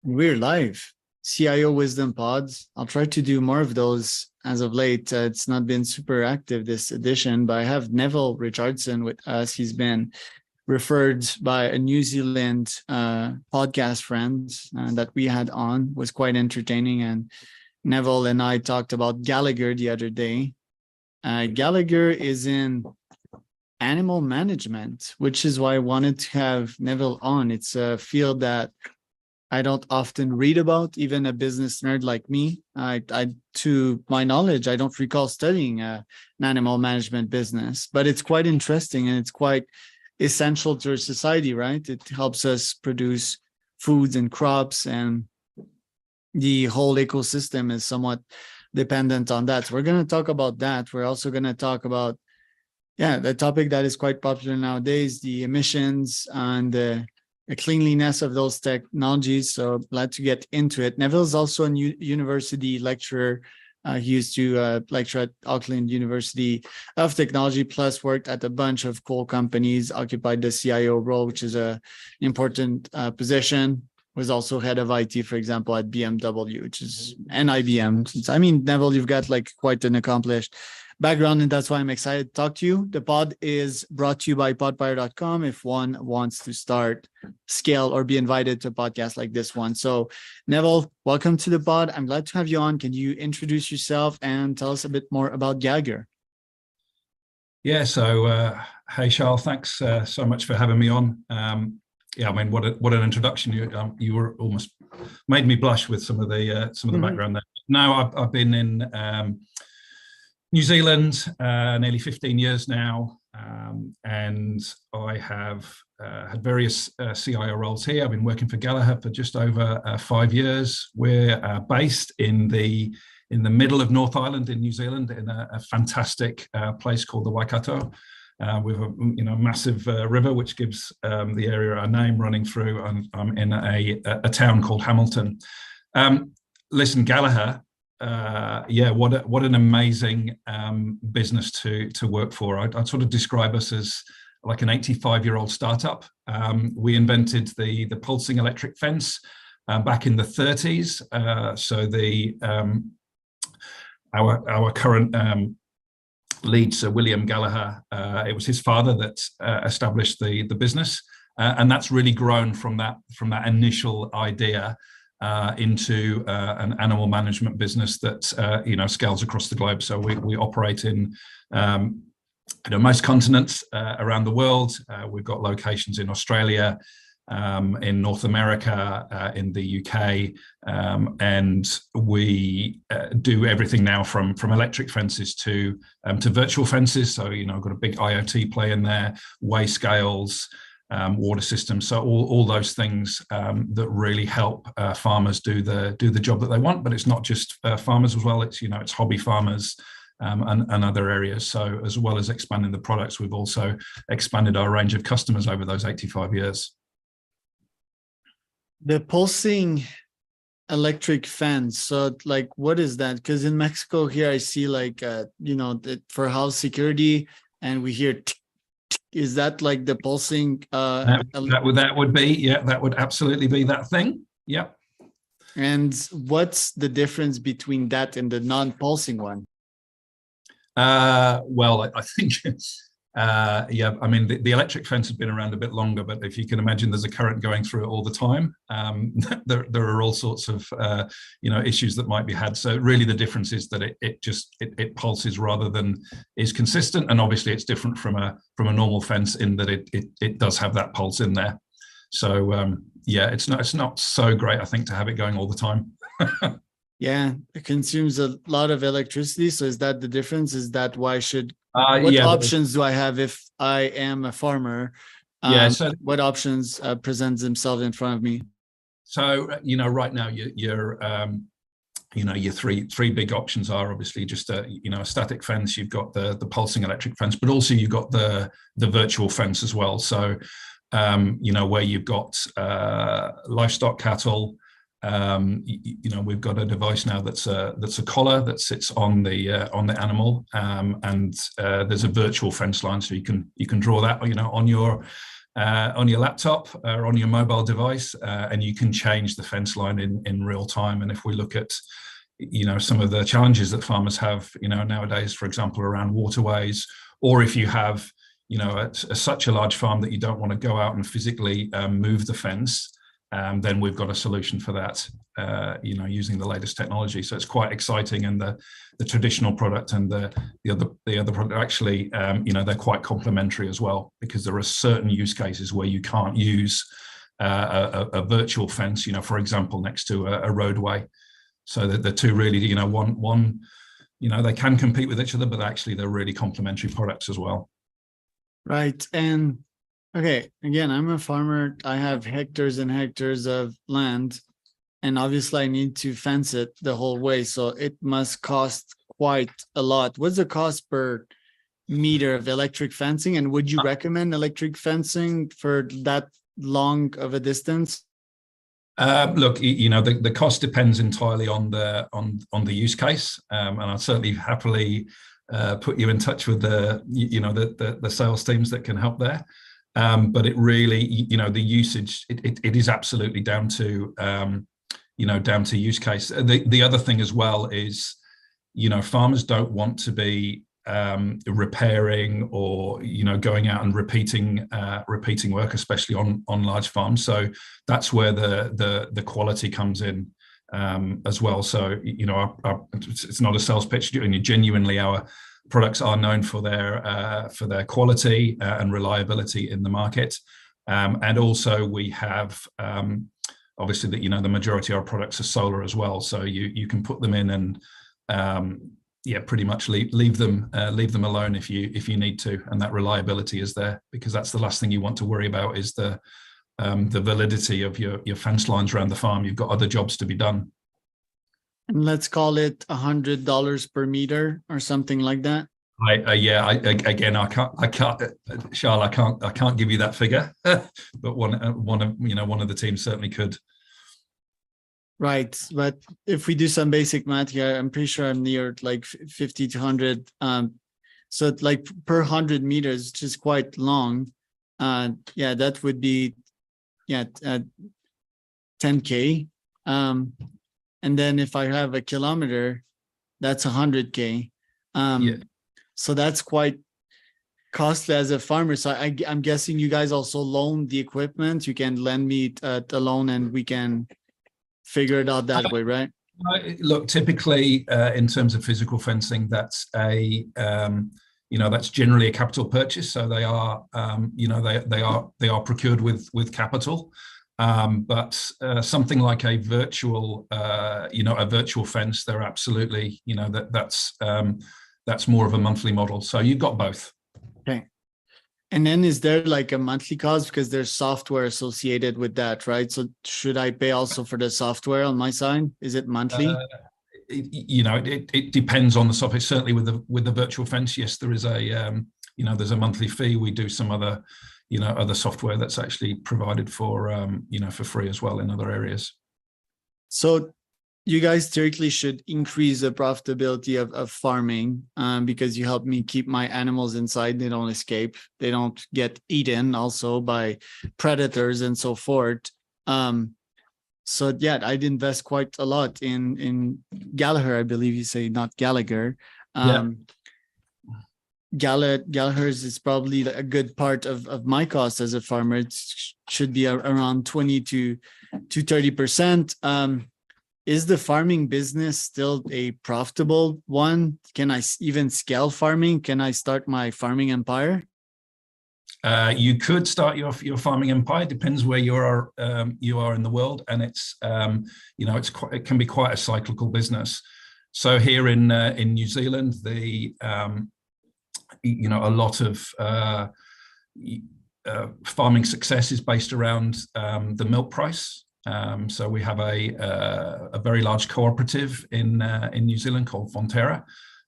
We're live. CIO Wisdom Pods. I'll try to do more of those as of late. It's not been super active this edition, but I have Neville Richardson with us. He's been referred by a New Zealand podcast friend that we had on. It was quite entertaining. And Neville and I talked about Gallagher the other day. Gallagher is in animal management, which is why I wanted to have Neville on. It's a field that I don't often read about, even a business nerd like me. To my knowledge, I don't recall studying an animal management business, but it's quite interesting and it's quite essential to our society, right? It helps us produce foods and crops, and the whole ecosystem is somewhat dependent on that. So we're going to talk about that. We're also going to talk about, the topic that is quite popular nowadays, the emissions and the cleanliness of those technologies. So glad to get into it. Neville is also a university lecturer. He used to lecture at Auckland University of Technology, plus worked at a bunch of cool companies, occupied the CIO role, which is an important position. Was also head of IT, for example, at BMW, which is an IBM. I mean, Neville, you've got like quite an accomplished background, and that's why I'm excited to talk to you. The pod is brought to you by podfire.com if one wants to start, scale, or be invited to a podcast like this one. So Neville, welcome to the pod. I'm glad to have you on. Can you introduce yourself and tell us a bit more about Gallagher? Yeah, so hey Charles, thanks so much for having me on. I mean, what an introduction! You were almost made me blush with some of the background there. No, I've been in New Zealand nearly 15 years now, and I have had various CIO roles here. I've been working for Gallagher for just over 5 years. We're based in the middle of North Island in New Zealand, in a fantastic place called the Waikato, with a massive river which gives the area our name running through. I'm in a town called Hamilton. Listen, Gallagher. What an amazing business to work for. I'd sort of describe us as like an 85-year-old startup. We invented the pulsing electric fence back in the 30s. Our current lead, Sir William Gallagher, it was his father that established the business, and that's really grown from that initial idea into an animal management business that scales across the globe. So we operate in most continents around the world. We've got locations in Australia, in North America, in the UK, and we do everything now from electric fences to virtual fences. So I've got a big IoT play in there, weigh scales, water systems, so all those things that really help farmers do the job that they want. But it's not just farmers as well. It's hobby farmers and other areas. So as well as expanding the products, we've also expanded our range of customers over those 85 years. The pulsing electric fence. So like, what is that? Because in Mexico here, I see like for house security, and we hear. Is that like the pulsing? That would be, that would absolutely be that thing. Yep. And what's the difference between that and the non-pulsing one? Well, I think, I mean, the electric fence has been around a bit longer, but if you can imagine, there's a current going through it all the time. There are all sorts of, issues that might be had. So really the difference is that it pulses rather than is consistent. And obviously it's different from a normal fence in that it does have that pulse in there. So it's not so great, I think, to have it going all the time. Yeah, it consumes a lot of electricity. So is that the difference? Is that why what options do I have if I am a farmer? What options present themselves in front of me? So, right now your three big options are obviously just a static fence. You've got the pulsing electric fence, but also you've got the virtual fence as well. So, where you've got livestock, cattle. We've got a device now that's a collar that sits on the animal, and there's a virtual fence line, so you can draw that on your on your laptop or on your mobile device, and you can change the fence line in real time. And if we look at, some of the challenges that farmers have, nowadays, for example, around waterways, or if you have, such a large farm that you don't want to go out and physically move the fence, then we've got a solution for that, using the latest technology. So it's quite exciting, and the traditional product and the other product actually, they're quite complementary as well, because there are certain use cases where you can't use a virtual fence, for example, next to a roadway. So the two really, one, they can compete with each other, but actually they're really complementary products as well. Right. And okay, again, I'm a farmer. I have hectares and hectares of land, and obviously I need to fence it the whole way. So it must cost quite a lot. What's the cost per meter of electric fencing? And would you recommend electric fencing for that long of a distance? Look, the cost depends entirely on the use case, and I'll certainly happily put you in touch with the sales teams that can help there. But it really, the usage, it is absolutely down to use case. The other thing as well is, farmers don't want to be repairing or going out and repeating work, especially on large farms. So that's where the quality comes in as well. So it's not a sales pitch. Genuinely, our products are known for their quality and reliability in the market, and also we have obviously that the majority of our products are solar as well. So you can put them in and pretty much leave them alone if you need to, and that reliability is there, because that's the last thing you want to worry about is the validity of your fence lines around the farm. You've got other jobs to be done. And let's call it $100 per meter or something like that. I can't, Charles, I can't give you that figure, but one of the teams certainly could. Right, but if we do some basic math here, I'm pretty sure I'm near like 50 to 100. So like per 100 meters, which is quite long. That would be 10K. And then if I have a kilometer, that's 100K. So that's quite costly as a farmer. So I'm guessing you guys also loan the equipment. You can lend me a loan and we can figure it out that way, right? Look, typically in terms of physical fencing, that's that's generally a capital purchase. So they are, they are procured with capital. But something like a virtual, a virtual fence, they're absolutely, that's more of a monthly model. So you've got both. Okay. And then is there like a monthly cost, because there's software associated with that, right? So should I pay also for the software on my side? Is it monthly? It depends on the software. Certainly with the virtual fence, yes, there is there's a monthly fee. We do some other software that's actually provided for for free as well in other areas. So you guys theoretically should increase the profitability of farming, because you help me keep my animals inside. They don't escape. They don't get eaten also by predators and so forth. I'd invest quite a lot in Gallagher, I believe you say, not Gallagher. Gallagher's is probably a good part of my cost as a farmer. It should be around 20 to 30%. Is the farming business still a profitable one? Can I even scale farming? Can I start my farming empire? You could start your farming empire. Depends where you are in the world, and it's it can be quite a cyclical business. So here in New Zealand, a lot of farming success is based around the milk price. So we have a very large cooperative in New Zealand called Fonterra,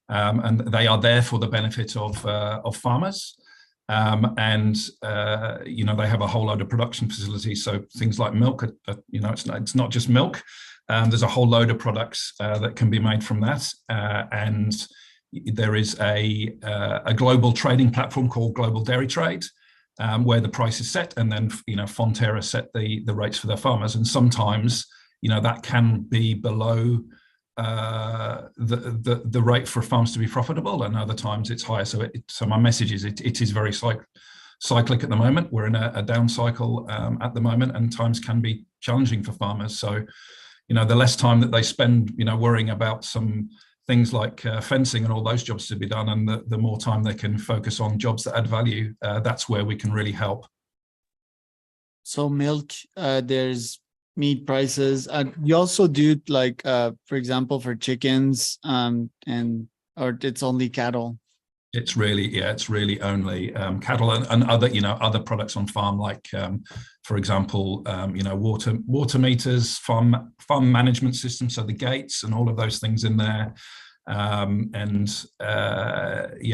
and they are there for the benefit of farmers. They have a whole load of production facilities. So things like milk, it's not just milk. There's a whole load of products that can be made from that, and there is a global trading platform called Global Dairy Trade, where the price is set, and then Fonterra set the rates for their farmers, and sometimes that can be below the rate for farms to be profitable, and other times it's higher. So my message is it is very cyclic at the moment. We're in a down cycle at the moment, and times can be challenging for farmers. So the less time that they spend worrying about some things like fencing and all those jobs to be done, and the more time they can focus on jobs that add value, that's where we can really help. So milk, there's meat prices. You also do like, for example, for chickens, or it's only cattle? It's really only cattle and other products on farm, like for example, water meters, farm management systems, so the gates and all of those things in there,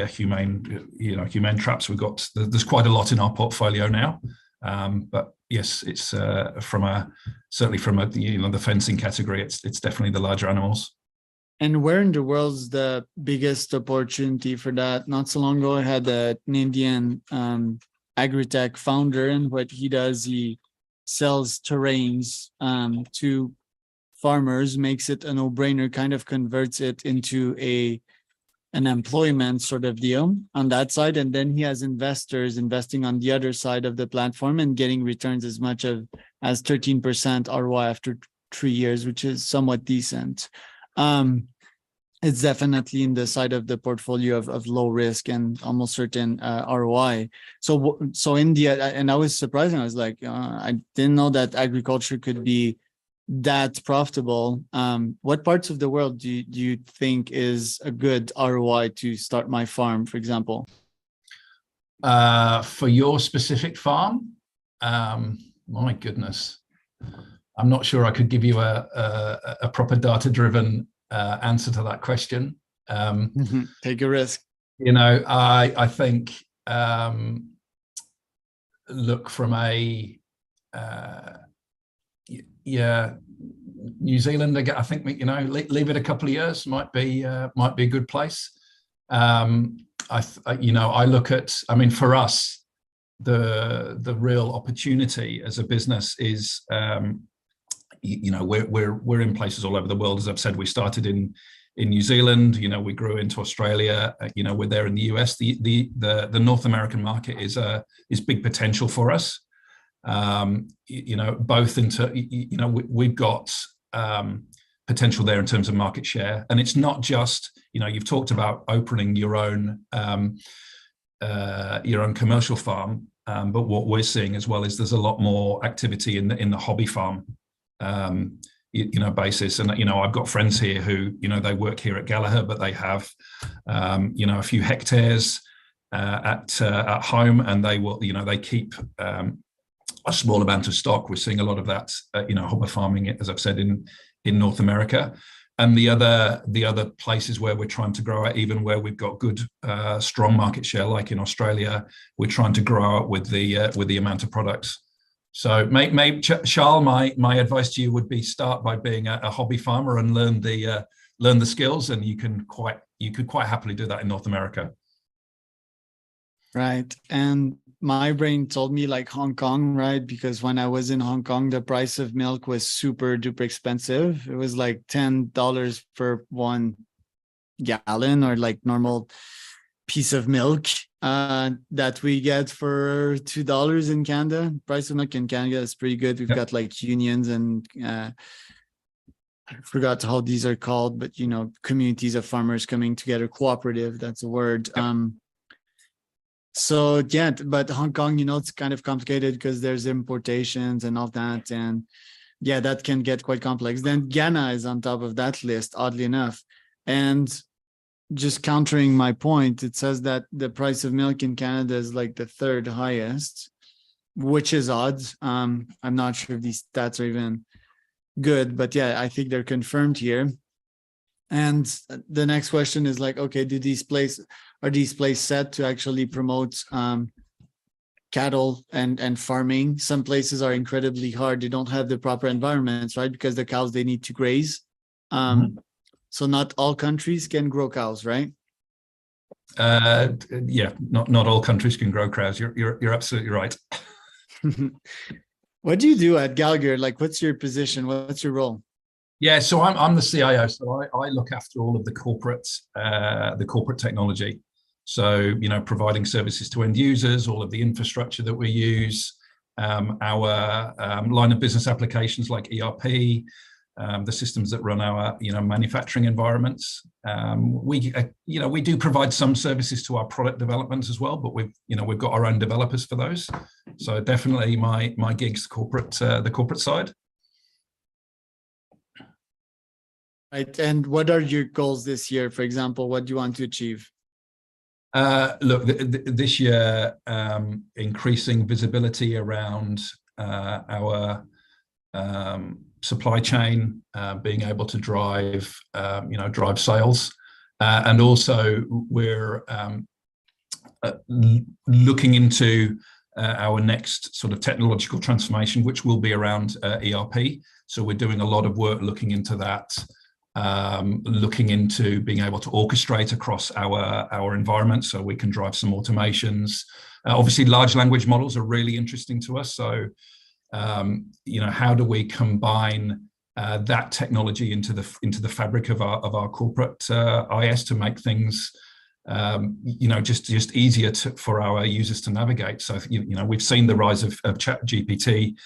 humane traps. There's quite a lot in our portfolio now, but yes, it's certainly from the fencing category, it's definitely the larger animals. And where in the world's the biggest opportunity for that? Not so long ago, I had an Indian agri-tech founder, and what he does, he sells terrains to farmers, makes it a no-brainer, kind of converts it into an employment sort of deal on that side. And then he has investors investing on the other side of the platform and getting returns as much as 13% ROI after 3 years, which is somewhat decent. It's definitely in the side of the portfolio of low risk and almost certain ROI. So India, and I was surprised, and I was like, I didn't know that agriculture could be that profitable. What parts of the world do you think is a good ROI to start my farm, for example? For your specific farm, my goodness, I'm not sure I could give you a proper data-driven answer to that question. Take a risk. I think look from New Zealand again. I think leave it a couple of years might be a good place. I look at, for us, the real opportunity as a business is we're in places all over the world. As I've said, we started in New Zealand, we grew into Australia, we're there in the US. The North American market is big potential for us. Both into, we've got potential there in terms of market share. And it's not just, you've talked about opening your own commercial farm, but what we're seeing as well is there's a lot more activity in the hobby farm basis. And I've got friends here who they work here at Gallagher, but they have a few hectares at home, and they will they keep a small amount of stock. We're seeing a lot of that hobby farming, as I've said, in North America. And the other places where we're trying to grow out, even where we've got good strong market share, like in Australia, we're trying to grow out with the amount of products. So, Charles, my advice to you would be start by being a hobby farmer and learn the skills, and you could quite happily do that in North America. Right, and my brain told me like Hong Kong, right? Because when I was in Hong Kong, the price of milk was super duper expensive. It was like $10 for 1 gallon, or like normal piece of milk that we get for $2 in Canada. Price of milk in Canada is pretty good. We've got like unions and I forgot how these are called, but communities of farmers coming together, cooperative, that's a word. So yeah, but Hong Kong, it's kind of complicated because there's importations and all that, and yeah, that can get quite complex. Then Ghana is on top of that list, oddly enough. And just countering my point, it says that the price of milk in Canada is like the 3rd highest, which is odd. I'm not sure if these stats are even good, but yeah, I think they're confirmed here. And the next question is like, okay, are these places set to actually promote cattle and farming? Some places are incredibly hard. They don't have the proper environments, right? Because the cows, they need to graze. So not all countries can grow cows, right? Yeah, not all countries can grow cows. You're absolutely right. What do you do at Gallagher? Like, what's your position? What's your role? Yeah, so I'm the CIO, so I look after all of the corporate technology. So providing services to end users, all of the infrastructure that we use, our line of business applications like ERP, the systems that run our manufacturing environments. We do provide some services to our product development as well, but we've got our own developers for those. So definitely my gig's the corporate side. Right. And what are your goals this year? For example, what do you want to achieve? Look, this year, increasing visibility around our supply chain, being able to drive sales, and also we're looking into our next sort of technological transformation, which will be around ERP. So we're doing a lot of work looking into that. Looking into being able to orchestrate across our environment so we can drive some automations. Obviously, large language models are really interesting to us. So, how do we combine that technology into the fabric of our corporate IS to make things just easier for our users to navigate. So we've seen the rise of ChatGPT.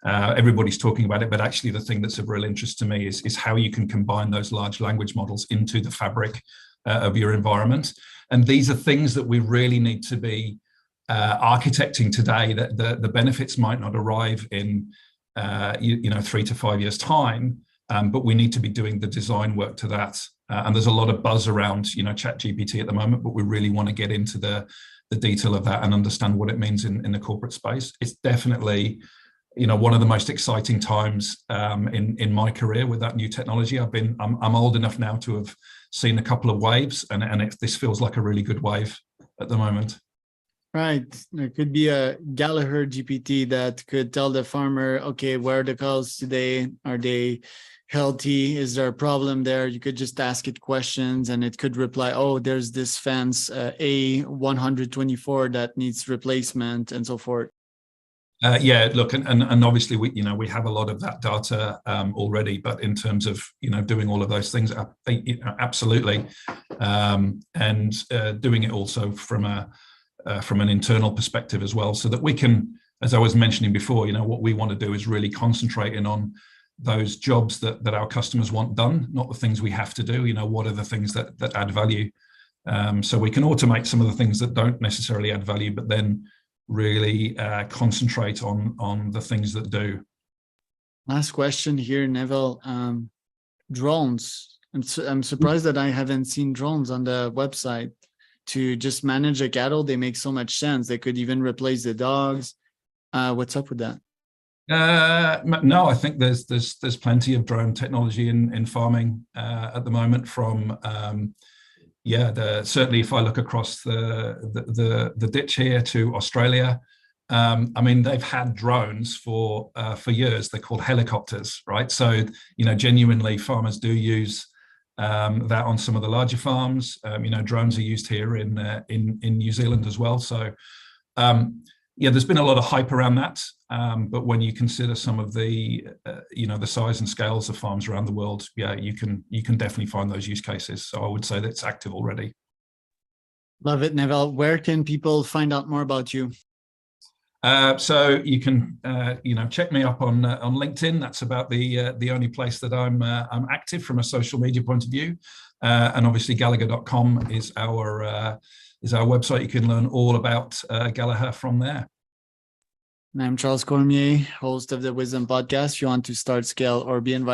Everybody's talking about it, but actually the thing that's of real interest to me is how you can combine those large language models into the fabric of your environment. And these are things that we really need to be architecting today, that the benefits might not arrive in 3 to 5 years time, but we need to be doing the design work to that. And there's a lot of buzz around ChatGPT at the moment, but we really want to get into the detail of that and understand what it means in the corporate space. It's definitely one of the most exciting times in my career with that new technology. I'm old enough now to have seen a couple of waves, and this feels like a really good wave at the moment. Right. There could be a Gallagher GPT that could tell the farmer, okay, where are the cows today? Are they healthy? Is there a problem there? You could just ask it questions and it could reply, oh, there's this fence A124 that needs replacement, and so forth. Yeah, look, and obviously we have a lot of that data already, but in terms of doing all of those things, absolutely, and doing it also from an internal perspective as well, so that we can, as I was mentioning before, what we want to do is really concentrate in on those jobs that our customers want done, not the things we have to do. What are the things that add value? So we can automate some of the things that don't necessarily add value, but then really concentrate on the things that do. Last question here, Neville. Drones. I'm surprised that I haven't seen drones on the website to just manage a cattle. They make so much sense. They could even replace the dogs. What's up with that? No, I think there's plenty of drone technology in farming at the moment. From certainly if I look across the ditch here to Australia, they've had drones for years. They're called helicopters, right? So genuinely farmers do use that on some of the larger farms. Drones are used here in New Zealand as well. So there's been a lot of hype around that, but when you consider some of the the size and scales of farms around the world, you can definitely find those use cases. So I would say that it's active already. Love it, Neville. Where can people find out more about you? So you can check me up on LinkedIn. That's about the only place that I'm active from a social media point of view, and obviously Gallagher.com is our website. You can learn all about Gallagher from there. I'm Charles Cormier, host of the Wisdom Podcast. If you want to start, scale, or be invited